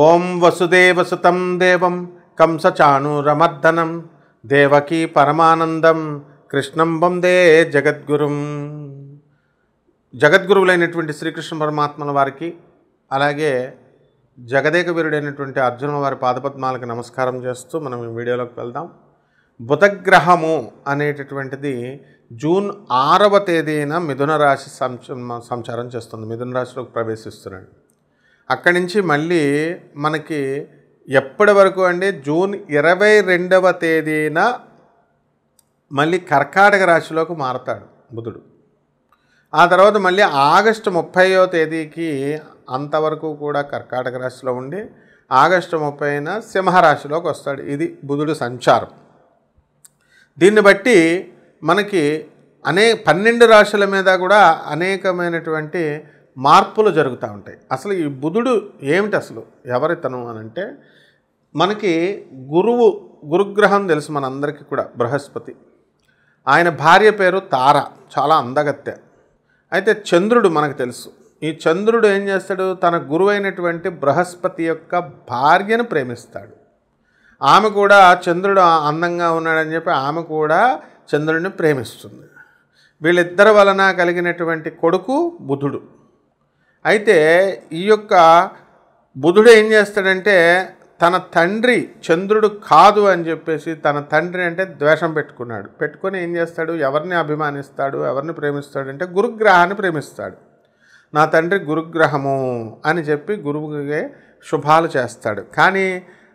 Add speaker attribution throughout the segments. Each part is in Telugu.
Speaker 1: ఓం వసుదేవసుతం దేవం కంసచాణూరమర్దనం దేవకీ పరమానందం కృష్ణం వందే జగద్గురుం. జగద్గురువులైనటువంటి శ్రీకృష్ణ పరమాత్మల వారికి, అలాగే జగదేక వీరుడైనటువంటి అర్జునుల వారి పాదపద్మాలకు నమస్కారం చేస్తూ మనం ఈ వీడియోలోకి వెళ్దాం. బుధగ్రహము అనేటటువంటిది జూన్ 6వ తేదీన మిథున రాశి సంచారం చేస్తుంది. మిథున రాశిలోకి ప్రవేశిస్తున్నాడు. అక్కడి నుంచి మళ్ళీ మనకి ఎప్పటి వరకు అంటే జూన్ 22వ తేదీన మళ్ళీ కర్కాటక రాశిలోకి మారతాడు బుధుడు. ఆ తర్వాత మళ్ళీ ఆగస్టు 30వ తేదీకి అంతవరకు కూడా కర్కాటక రాశిలో ఉండి ఆగస్టు 30న సింహరాశిలోకి వస్తాడు. ఇది బుధుడు సంచారం. దీన్ని బట్టి మనకి 12 రాశుల మీద కూడా అనేకమైనటువంటి మార్పులు జరుగుతూ ఉంటాయి. అసలు ఈ బుధుడు ఏమిటి, అసలు ఎవరితను అని అంటే, మనకి గురుగ్రహం తెలుసు మనందరికీ కూడా, బృహస్పతి. ఆయన భార్య పేరు తార, చాలా అందగత్తె. అయితే చంద్రుడు మనకు తెలుసు. ఈ చంద్రుడు ఏం చేస్తాడు, తన గురువైనటువంటి బృహస్పతి యొక్క భార్యను ప్రేమిస్తాడు. ఆమె కూడా చంద్రుడు అందంగా ఉన్నాడని చెప్పి ఆమె కూడా చంద్రుడిని ప్రేమిస్తుంది. వీళ్ళిద్దరి వలన కలిగినటువంటి కొడుకు బుధుడు. అయితే ఈ యొక్క బుధుడు ఏం చేస్తాడంటే, తన తండ్రి చంద్రుడు కాదు అని చెప్పేసి తన తండ్రి అంటే ద్వేషం పెట్టుకొని ఏం చేస్తాడు, ఎవరిని అభిమానిస్తాడు, ఎవరిని ప్రేమిస్తాడు అంటే గురుగ్రహాన్ని ప్రేమిస్తాడు. నా తండ్రి గురుగ్రహము అని చెప్పి గురువుకి శుభాలు చేస్తాడు. కానీ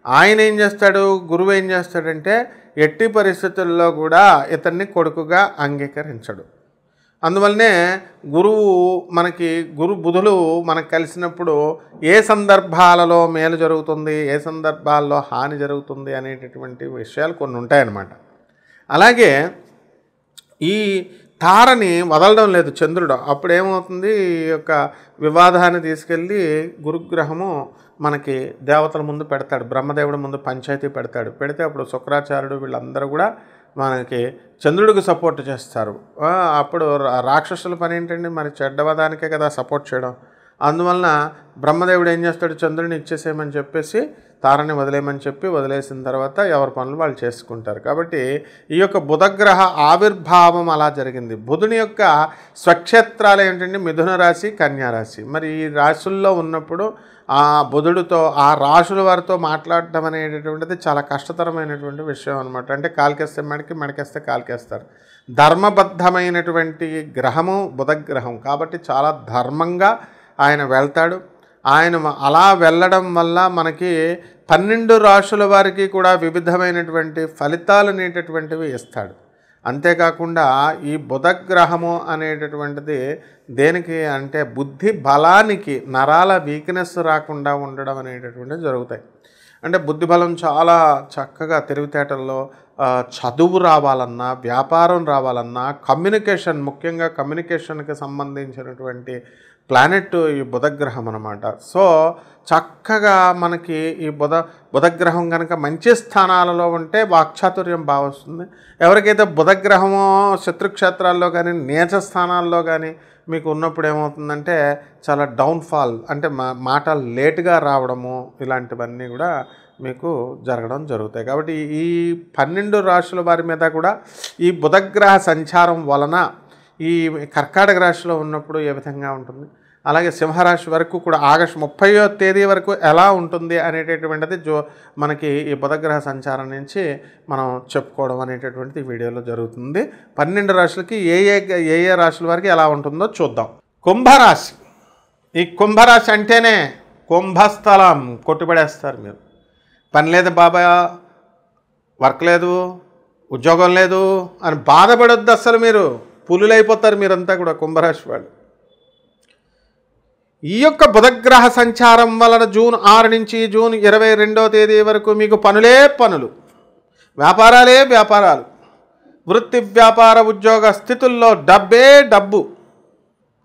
Speaker 1: ఆయన ఏం చేస్తాడు, గురువు ఏం చేస్తాడంటే ఎట్టి పరిస్థితుల్లో కూడా ఇతన్ని కొడుకుగా అంగీకరించడు. అందువల్లనే బుధులు మనకు కలిసినప్పుడు ఏ సందర్భాలలో మేలు జరుగుతుంది, ఏ సందర్భాల్లో హాని జరుగుతుంది అనేటటువంటి విషయాలు కొన్ని ఉంటాయన్నమాట. అలాగే ఈ తారని వదలడం లేదు చంద్రుడు. అప్పుడు ఏమవుతుంది, ఈ యొక్క వివాదాన్ని తీసుకెళ్ళి గురుగ్రహము మనకి దేవతల ముందు పెడతాడు, బ్రహ్మదేవుడి ముందు పంచాయతీ పెడితే అప్పుడు శుక్రాచార్యుడు వీళ్ళందరూ కూడా మనకి చంద్రుడికి సపోర్ట్ చేస్తారు. అప్పుడు రాక్షసుల పని ఏంటండి, మరి చెడ్డవదానికే కదా సపోర్ట్ చేయడం. అందువలన బ్రహ్మదేవుడు ఏం చేస్తాడు, చంద్రుడిని ఇచ్చేసేయమని చెప్పేసి తారని వదిలేసిన తర్వాత ఎవరి పనులు వాళ్ళు చేసుకుంటారు. కాబట్టి ఈ యొక్క బుధగ్రహ ఆవిర్భావం అలా జరిగింది. బుధుని యొక్క స్వక్షేత్రాలు ఏంటంటే మిథున రాశి, కన్యా రాశి. మరి ఈ రాశుల్లో ఉన్నప్పుడు ఆ బుధుడితో, ఆ రాశుల వారితో మాట్లాడటం అనేటటువంటిది చాలా కష్టతరమైనటువంటి విషయం అనమాట. అంటే కాలికేస్తే మెడకేస్తే కాలికేస్తారు. ధర్మబద్ధమైనటువంటి గ్రహము బుధగ్రహం కాబట్టి చాలా ధర్మంగా ఆయన వెళ్తాడు. ఆయన అలా వెళ్ళడం వల్ల మనకి 12 రాశుల వారికి కూడా వివిధమైనటువంటి ఫలితాలు అనేటటువంటివి ఇస్తాడు. అంతేకాకుండా ఈ బుధగ్రహము అనేటటువంటిది దేనికి అంటే బుద్ధి బలానికి, నరాల వీక్నెస్ రాకుండా ఉండడం అనేటటువంటివి జరుగుతాయి. అంటే బుద్ధి బలం చాలా చక్కగా తెలివితేటల్లో చదువు రావాలన్నా, వ్యాపారం రావాలన్నా, కమ్యూనికేషన్, ముఖ్యంగా కమ్యూనికేషన్కి సంబంధించినటువంటి ప్లానెట్ ఈ బుధగ్రహం అన్నమాట. సో చక్కగా మనకి ఈ బుధగ్రహం కనుక మంచి స్థానాలలో ఉంటే వాక్చాతుర్యం బాగా వస్తుంది. ఎవరికైతే బుధగ్రహమో శత్రుక్షేత్రాల్లో కానీ నీచ స్థానాల్లో కానీ మీకు ఉన్నప్పుడు ఏమవుతుందంటే చాలా డౌన్ఫాల్, అంటే మాటలు లేటుగా రావడము, ఇలాంటివన్నీ కూడా మీకు జరుగుతాయి. కాబట్టి ఈ 12 రాశుల వారి మీద కూడా ఈ బుధగ్రహ సంచారం వలన ఈ కర్కాటక రాశిలో ఉన్నప్పుడు ఏ విధంగా ఉంటుంది, అలాగే సింహరాశి వరకు కూడా ఆగస్టు 30వ తేదీ వరకు ఎలా ఉంటుంది అనేటటువంటిది మనకి ఈ బుధగ్రహ సంచారం నుంచి మనం చెప్పుకోవడం అనేటటువంటిది ఈ వీడియోలో జరుగుతుంది. 12 రాశులకి ఏ రాశుల వరకు ఎలా ఉంటుందో చూద్దాం. కుంభరాశి. ఈ కుంభరాశి అంటేనే కుంభస్థలం, కొట్టుబడేస్తారు మీరు. పని లేదు బాబా, వర్క్ లేదు, ఉద్యోగం లేదు అని బాధపడొద్దు. అసలు మీరు పులులైపోతారు మీరంతా కూడా కుంభరాశి వాళ్ళు. ఈ యొక్క బుధగ్రహ సంచారం వలన జూన్ 6 నుంచి జూన్ 22వ తేదీ వరకు మీకు పనులే పనులు, వ్యాపారాలే వ్యాపారాలు, వృత్తి వ్యాపార ఉద్యోగ స్థితుల్లో డబ్బే డబ్బు.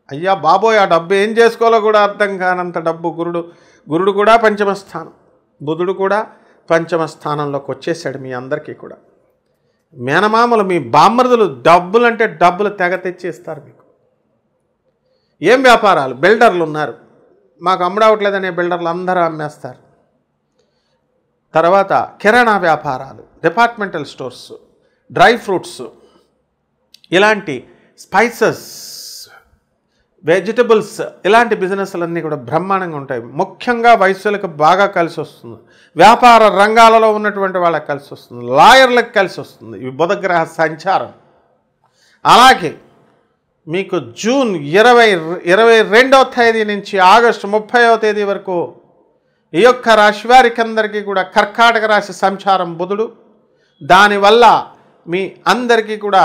Speaker 1: అయ్యా బాబోయ్, ఆ డబ్బు ఏం చేసుకోవాలో కూడా అర్థం కానంత డబ్బు. గురుడు కూడా పంచమ స్థానం, బుధుడు కూడా పంచమ స్థానంలోకి వచ్చేసాడు మీ అందరికీ కూడా. మేనమామలు, మీ బామ్మర్దులు డబ్బులంటే డబ్బులు తెగ తెచ్చేస్తారు మీకు. ఏం వ్యాపారాలు, బిల్డర్లు ఉన్నారు, మాకు అమ్ముడవట్లేదనే బిల్డర్లు అందరూ అమ్మేస్తారు. తర్వాత కిరాణా వ్యాపారాలు, డిపార్ట్మెంటల్ స్టోర్స్, డ్రై ఫ్రూట్స్, ఇలాంటి స్పైసెస్, వెజిటబుల్స్, ఇలాంటి బిజినెస్లన్నీ కూడా బ్రహ్మాండంగా ఉంటాయి. ముఖ్యంగా వయస్సులకు బాగా కలిసి వస్తుంది. వ్యాపార రంగాలలో ఉన్నటువంటి వాళ్ళకి కలిసి వస్తుంది. లాయర్లకు కలిసి వస్తుంది ఈ బుధగ్రహ సంచారం. అలాగే మీకు జూన్ 22వ తేదీ నుంచి ఆగస్టు 30వ తేదీ వరకు ఈ యొక్క రాశి వారికి అందరికీ కూడా కర్కాటక రాశి సంచారం బుధుడు. దానివల్ల మీ అందరికీ కూడా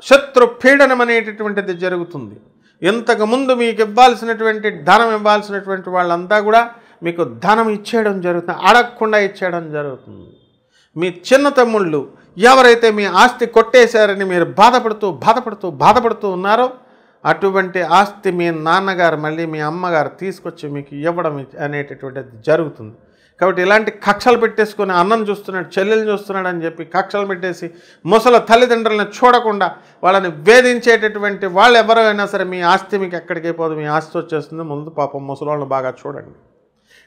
Speaker 1: శత్రు పీడనం అనేటటువంటిది జరుగుతుంది. ఇంతకుముందు మీకు ఇవ్వాల్సినటువంటి ధనం ఇవ్వాల్సినటువంటి వాళ్ళంతా కూడా మీకు ధనం ఇచ్చేయడం జరుగుతుంది, అడగకుండా ఇచ్చేయడం జరుగుతుంది. మీ చిన్న తమ్ముళ్ళు ఎవరైతే మీ ఆస్తి కొట్టేశారని మీరు బాధపడుతూ ఉన్నారో అటువంటి ఆస్తి మీ నాన్నగారు మళ్ళీ మీ అమ్మగారు తీసుకొచ్చి మీకు ఇవ్వడం అనేటటువంటిది జరుగుతుంది. కాబట్టి ఇలాంటి కక్షలు పెట్టేసుకొని అన్నం చూస్తున్నాడు, చెల్లెలు చూస్తున్నాడు అని చెప్పి కక్షలు పెట్టేసి ముసలి తల్లిదండ్రులను చూడకుండా వాళ్ళని వేధించేటటువంటి వాళ్ళు ఎవరైనా సరే మీ ఆస్తి మీకు ఎక్కడికి పోదు, మీ ఆస్తి వచ్చేస్తుంది. ముందు పాపం ముసలోళ్ళని బాగా చూడండి.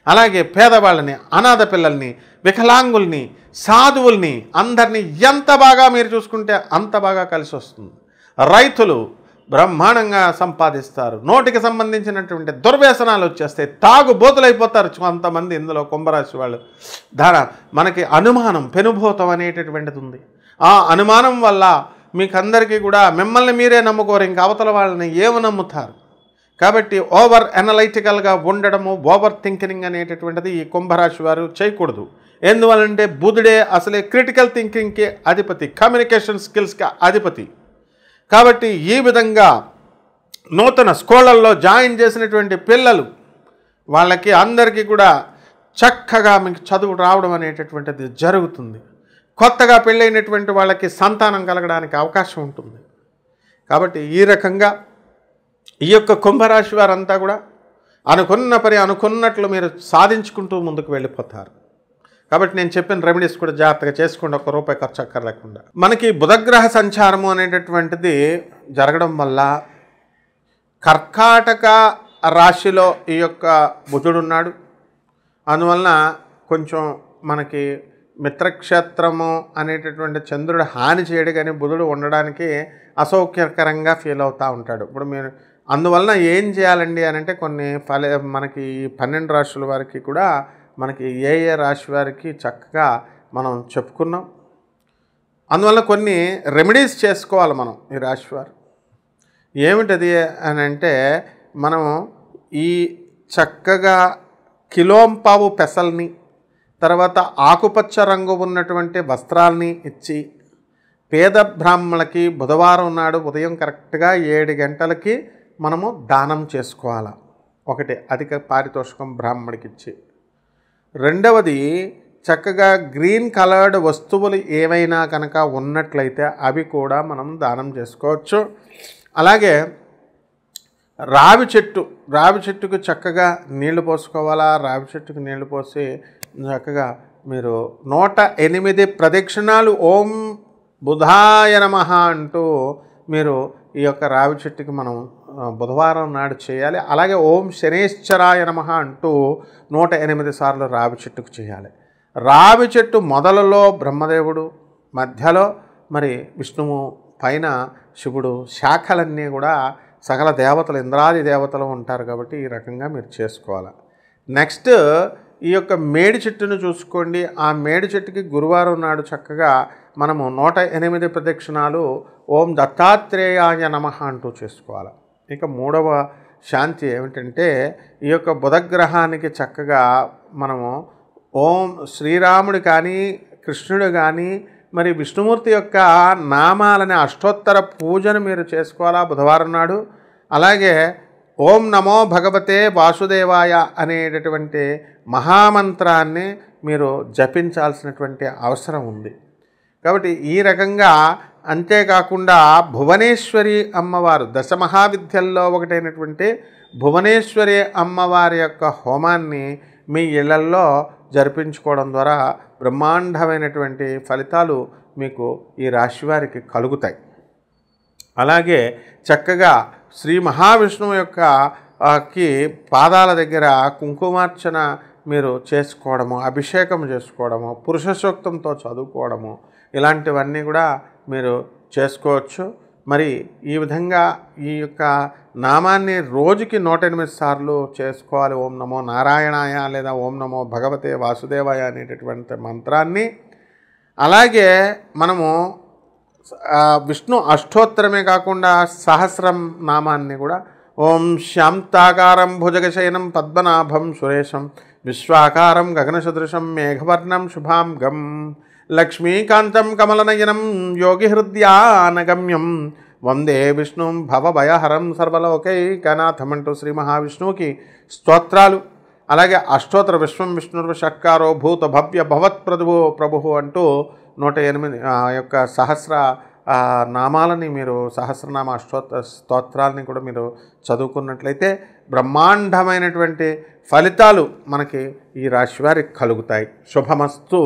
Speaker 1: అలాగే పేదవాళ్ళని, అనాథ పిల్లల్ని, వికలాంగుల్ని, సాధువుల్ని అందరినీ ఎంత బాగా మీరు చూసుకుంటే అంత బాగా కలిసి వస్తుంది. రైతులు బ్రహ్మాండంగా సంపాదిస్తారు. నోటికి సంబంధించినటువంటి దుర్వ్యసనాలు వచ్చేస్తాయి, తాగుబోతులైపోతారు కొంతమంది. ఇందులో కుంభరాశి వాళ్ళు మనకి అనుమానం, పెనుభూతం అనేటటువంటిది ఉంది. ఆ అనుమానం వల్ల మీకందరికీ కూడా మిమ్మల్ని మీరే నమ్ముకోరు, ఇంకా అవతల వాళ్ళని ఏమి నమ్ముతారు. కాబట్టి ఓవర్ అనలైటికల్గా ఉండడము, ఓవర్ థింకింగ్ అనేటటువంటిది ఈ కుంభరాశి వారు చేయకూడదు. ఎందువల్లంటే బుధుడే అసలే క్రిటికల్ థింకింగ్కి అధిపతి, కమ్యూనికేషన్ స్కిల్స్కి అధిపతి. కాబట్టి ఈ విధంగా నూతన స్కూళ్ళల్లో జాయిన్ చేసినటువంటి పిల్లలు వాళ్ళకి అందరికీ కూడా చక్కగా మీకు చదువు రావడం అనేటటువంటిది జరుగుతుంది. కొత్తగా పెళ్ళైనటువంటి వాళ్ళకి సంతానం కలగడానికి అవకాశం ఉంటుంది. కాబట్టి ఈ రకంగా ఈ యొక్క కుంభరాశి వారంతా కూడా అనుకున్న పని అనుకున్నట్లు మీరు సాధించుకుంటూ ముందుకు వెళ్ళిపోతారు. కాబట్టి నేను చెప్పిన రెమెడీస్ కూడా జాగ్రత్తగా చేసుకోండి, ₹1 ఖర్చు అక్కర్లేకుండా. మనకి బుధగ్రహ సంచారము అనేటటువంటిది జరగడం వల్ల కర్కాటక రాశిలో ఈ యొక్క బుధుడు ఉన్నాడు. అందువలన కొంచెం మనకి మిత్రక్షేత్రము అనేటటువంటి చంద్రుడు హాని చేయడు, కానీ బుధుడు ఉండడానికి అసౌకర్యకరంగా ఫీల్ అవుతూ ఉంటాడు. ఇప్పుడు మీరు అందువలన ఏం చేయాలండి అని అంటే మనకి 12 రాశుల వారికి కూడా మనకి ఏ రాశి వారికి చక్కగా మనం చెప్పుకున్నాం. అందువల్ల కొన్ని రెమెడీస్ చేసుకోవాలి మనం ఈ రాశి వారు. ఏమిటది అని అంటే మనం ఈ చక్కగా కిలోంపావు పెసల్ని, తర్వాత ఆకుపచ్చ రంగు ఉన్నటువంటి వస్త్రాల్ని ఇచ్చి పేద బ్రాహ్మణులకి బుధవారం నాడు ఉదయం కరెక్ట్గా 7 గంటలకి మనము దానం చేసుకోవాలి. ఒకటి అధిక పారితోషికం బ్రాహ్మణుడికి ఇచ్చి, రెండవది చక్కగా గ్రీన్ కలర్డ్ వస్తువులు ఏవైనా కనుక ఉన్నట్లయితే అవి కూడా మనం దానం చేసుకోవచ్చు. అలాగే రావి చెట్టుకు చక్కగా నీళ్లు పోసుకోవాలా. రావి చెట్టుకు నీళ్లు పోసి చక్కగా మీరు 108 ప్రదక్షిణాలు ఓం బుధాయ నమః అంటూ మీరు ఈ యొక్క రావి చెట్టుకి మనం బుధవారం నాడు చేయాలి. అలాగే ఓం శనేశ్వరాయ నమః అంటూ 108 సార్లు రావి చెట్టుకు చేయాలి. రావి చెట్టు మొదలలో బ్రహ్మదేవుడు, మధ్యలో మరి విష్ణువు, పైన శివుడు, శాఖలన్నీ కూడా సకల దేవతలు, ఇంద్రాది దేవతలు ఉంటారు. కాబట్టి ఈ రకంగా మీరు చేసుకోవాలి. నెక్స్ట్ ఈ యొక్క మేడి చెట్టును చూసుకోండి. ఆ మేడి చెట్టుకి గురువారం నాడు చక్కగా మనము 108 ప్రదక్షిణాలు ఓం దత్తాత్రేయాయ నమః అంటూ చేసుకోవాలి. ఇక మూడవ శాంతి ఏమిటంటే ఈ యొక్క బుధగ్రహానికి చక్కగా మనము ఓం శ్రీరాముడు కానీ కృష్ణుడు కానీ మరి విష్ణుమూర్తి యొక్క నామాలని అష్టోత్తర పూజను మీరు చేసుకోవాలా బుధవారం నాడు. అలాగే ఓం నమో భగవతే వాసుదేవాయ అనేటటువంటి మహామంత్రాన్ని మీరు జపించాల్సినటువంటి అవసరం ఉంది. కాబట్టి ఈ రకంగా, అంతేకాకుండా భువనేశ్వరి అమ్మవారు, దశమహావిద్యల్లో ఒకటైనటువంటి భువనేశ్వరి అమ్మవారి యొక్క హోమాన్ని మీ ఇళ్లల్లో జరిపించుకోవడం ద్వారా బ్రహ్మాండమైనటువంటి ఫలితాలు మీకు ఈ రాశివారికి కలుగుతాయి. అలాగే చక్కగా శ్రీ మహావిష్ణువు యొక్క పాదాల దగ్గర కుంకుమార్చన మీరు చేసుకోవడము, అభిషేకం చేసుకోవడము, పురుష సూక్తంతో చదువుకోవడము, ఇలాంటివన్నీ కూడా మీరు చేసుకోవచ్చు. మరి ఈ విధంగా ఈ యొక్క నామాన్ని రోజుకి 108 సార్లు చేసుకోవాలి. ఓం నమో నారాయణాయ లేదా ఓం నమో భగవతే వాసుదేవాయ అనేటటువంటి మంత్రాన్ని. అలాగే మనము విష్ణు అష్టోత్తరమే కాకుండా సహస్రం నామాన్ని కూడా ఓం శాంతాకారం భుజగశయనం పద్మనాభం సురేశం విశ్వాకారం గగనసదృశం మేఘవర్ణం శుభాంగం లక్ష్మీకాంతం కమలనయనం యోగిహృద్యానగమ్యం వందే విష్ణుం భవభయహరం సర్వలోకైకనాథం అంటూ శ్రీ మహావిష్ణువుకి స్తోత్రాలు. అలాగే అష్టోత్తర విశ్వం విష్ణుర్వ షట్కారో భూత భవ్య భవత్ ప్రభువు అంటూ 108 యొక్క సహస్ర నామాలని మీరు సహస్రనామ స్తోత్రాలని కూడా మీరు చదువుకున్నట్లయితే బ్రహ్మాండమైనటువంటి ఫలితాలు మనకి ఈ రాశి వారికి కలుగుతాయి. శుభమస్తు.